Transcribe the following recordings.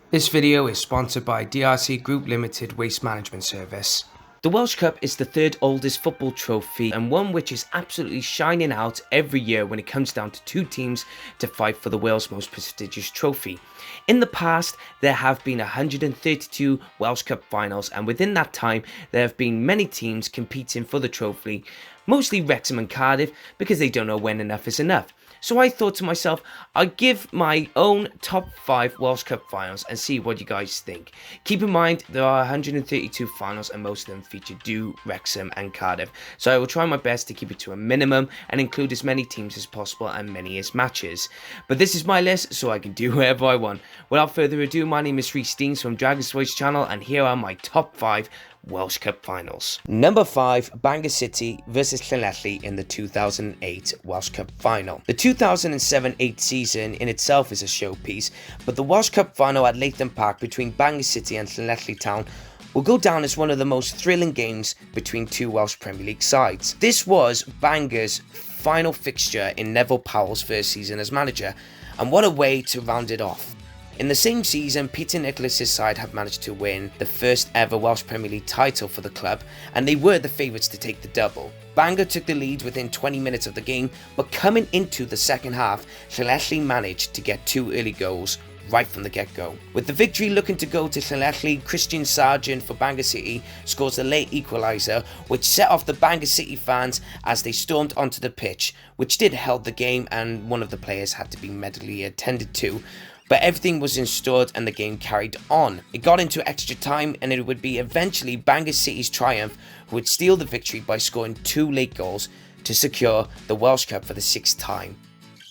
This video is sponsored by DRC Group Limited Waste Management Service. The Welsh Cup is the third oldest football trophy and one which is absolutely shining out every year when it comes down to two teams to fight for the Wales' most prestigious trophy. In the past, there have been 132 Welsh Cup Finals, and within that time there have been many teams competing for the trophy, mostly Wrexham and Cardiff, because they don't know when enough is enough. So I thought to myself, I'd give my own top 5 Welsh Cup finals and see what you guys think. Keep in mind, there are 132 finals and most of them feature Wrexham and Cardiff. So I will try my best to keep it to a minimum and include as many teams as possible and many as matches. But this is my list, so I can do whatever I want. Without further ado, my name is Rhys Deans from Dragon's Voice channel, and here are my top 5 Welsh Cup finals. Number 5, Bangor City versus Llanelli in the 2008 Welsh Cup final. The 2007-8 season in itself is a showpiece, but the Welsh Cup final at Leighton Park between Bangor City and Llanelli Town will go down as one of the most thrilling games between two Welsh Premier League sides. This was Bangor's final fixture in Neville Powell's first season as manager, and what a way to round it off. In the same season, Peter Nicholas's side had managed to win the first ever Welsh Premier League title for the club, and they were the favourites to take the double. Bangor took the lead within 20 minutes of the game, but coming into the second half, Llanelli managed to get 2 early goals right from the get-go. With the victory looking to go to Llanelli, Christian Sargent for Bangor City scores a late equaliser, which set off the Bangor City fans as they stormed onto the pitch, which did held the game and one of the players had to be medically attended to. But everything was installed and the game carried on. It got into extra time and it would be eventually Bangor City's triumph who would steal the victory by scoring 2 late goals to secure the Welsh Cup for the 6th time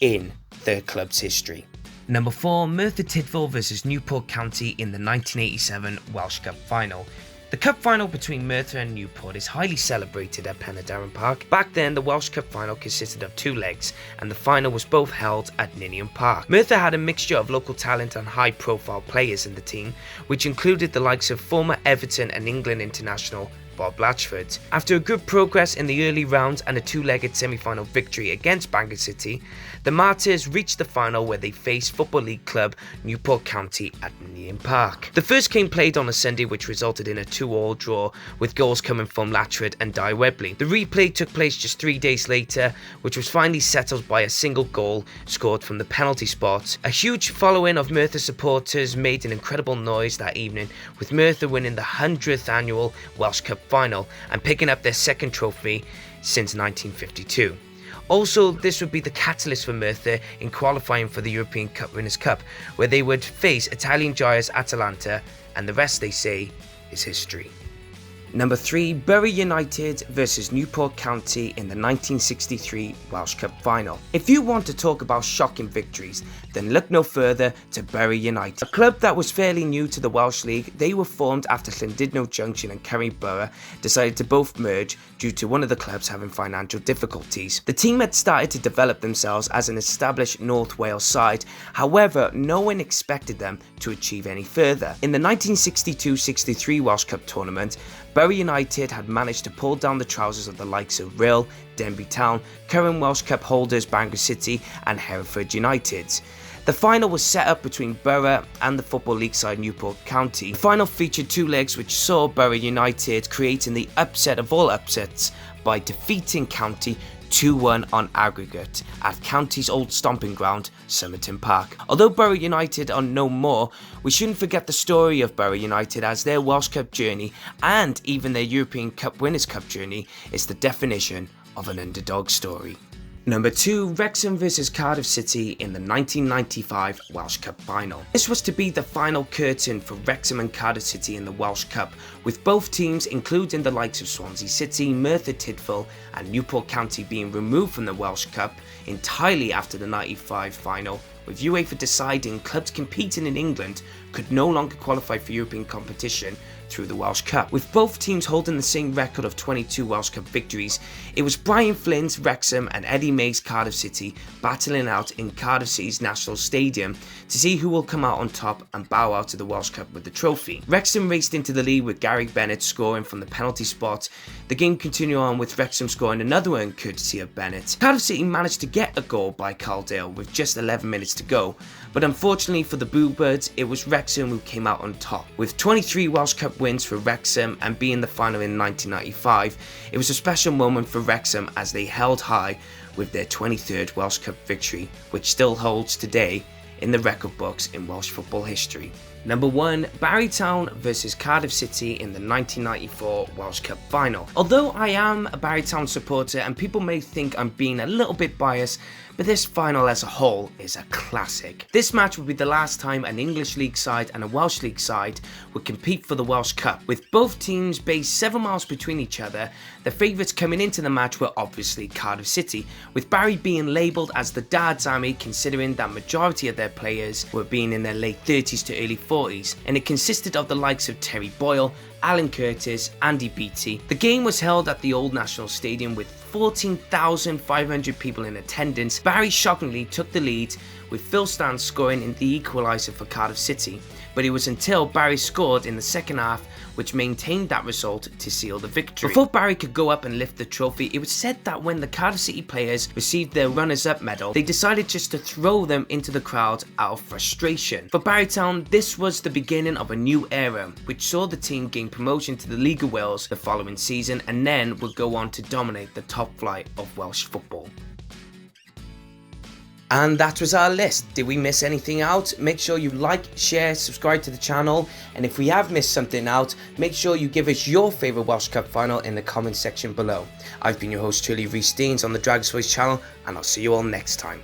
in their club's history. Number 4, Murtha Tidfall versus Newport County in the 1987 Welsh Cup final. The cup final between Murtha and Newport is highly celebrated at Penydarren Park. Back then, the Welsh Cup final consisted of 2 legs, and the final was both held at Ninian Park. Murtha had a mixture of local talent and high-profile players in the team, which included the likes of former Everton and England international Bob Blatchford. After a good progress in the early rounds and a 2-legged semi-final victory against Bangor City, the Martyrs reached the final where they faced Football League club Newport County at Ninian Park. The first game played on a Sunday, which resulted in a 2-2 draw with goals coming from Latchford and Di Webley. The replay took place just 3 days later, which was finally settled by a single goal scored from the penalty spot. A huge following of Murtha supporters made an incredible noise that evening, with Murtha winning the 100th annual Welsh Cup final and picking up their second trophy since 1952. Also, this would be the catalyst for Murtha in qualifying for the European Cup Winners' Cup, where they would face Italian giants Atalanta, and the rest, they say, is history. Number 3, Bury United versus Newport County in the 1963 Welsh Cup final. If you want to talk about shocking victories, then look no further to Bury United. A club that was fairly new to the Welsh League, they were formed after Llandudno Junction and Curry Borough decided to both merge due to one of the clubs having financial difficulties. The team had started to develop themselves as an established North Wales side, however, no one expected them to achieve any further. In the 1962-63 Welsh Cup tournament, Bury United had managed to pull down the trousers of the likes of Rhyl, Denby Town, current Welsh Cup holders Bangor City and Hereford United. The final was set up between Borough and the Football League side Newport County. The final featured 2 legs which saw Bury United creating the upset of all upsets by defeating County 2-1 on aggregate at County's old stomping ground, Somerton Park. Although Bury United are no more, we shouldn't forget the story of Bury United, as their Welsh Cup journey and even their European Cup Winners' Cup journey is the definition of an underdog story. Number 2, Wrexham versus Cardiff City in the 1995 Welsh Cup final. This was to be the final curtain for Wrexham and Cardiff City in the Welsh Cup, with both teams, including the likes of Swansea City, Murtha Tidfall and Newport County, being removed from the Welsh Cup entirely after the 95 final, with UEFA deciding clubs competing in England could no longer qualify for European competition through the Welsh Cup. With both teams holding the same record of 22 Welsh Cup victories, it was Brian Flynn's Wrexham and Eddie May's Cardiff City battling out in Cardiff City's National Stadium to see who will come out on top and bow out to the Welsh Cup with the trophy. Wrexham raced into the lead with Gary Bennett scoring from the penalty spot. The game continued on with Wrexham scoring another one courtesy of Bennett. Cardiff City managed to get a goal by Caldale with just 11 minutes to go, but unfortunately for the Bluebirds, it was Wrexham who came out on top. With 23 Welsh Cup wins for Wrexham and being the final in 1995, it was a special moment for Wrexham as they held high with their 23rd Welsh Cup victory, which still holds today in the record books in Welsh football history. Number 1, Barry Town versus Cardiff City in the 1994 Welsh Cup Final. Although I am a Barry Town supporter and people may think I'm being a little bit biased, but this final as a whole is a classic. This match would be the last time an English League side and a Welsh League side would compete for the Welsh Cup. With both teams based 7 miles between each other, the favourites coming into the match were obviously Cardiff City, with Barry being labelled as the Dad's Army considering that majority of their players were being in their late 30s to early 40s, and it consisted of the likes of Terry Boyle, Alan Curtis, Andy Beattie. The game was held at the Old National Stadium with 14,500 people in attendance. Barry shockingly took the lead with Phil Stans scoring in the equaliser for Cardiff City, but it was until Barry scored in the second half which maintained that result to seal the victory. Before Barry could go up and lift the trophy, it was said that when the Cardiff City players received their runners-up medal, they decided just to throw them into the crowd out of frustration. For Barry Town, this was the beginning of a new era, which saw the team gain promotion to the League of Wales the following season and then would go on to dominate the top flight of Welsh football. And that was our list. Did we miss anything out? Make sure you like, share, subscribe to the channel, and if we have missed something out, make sure you give us your favourite Welsh Cup final in the comment section below. I've been your host truly, Rhys Deans on the Dragon's Voice channel, and I'll see you all next time.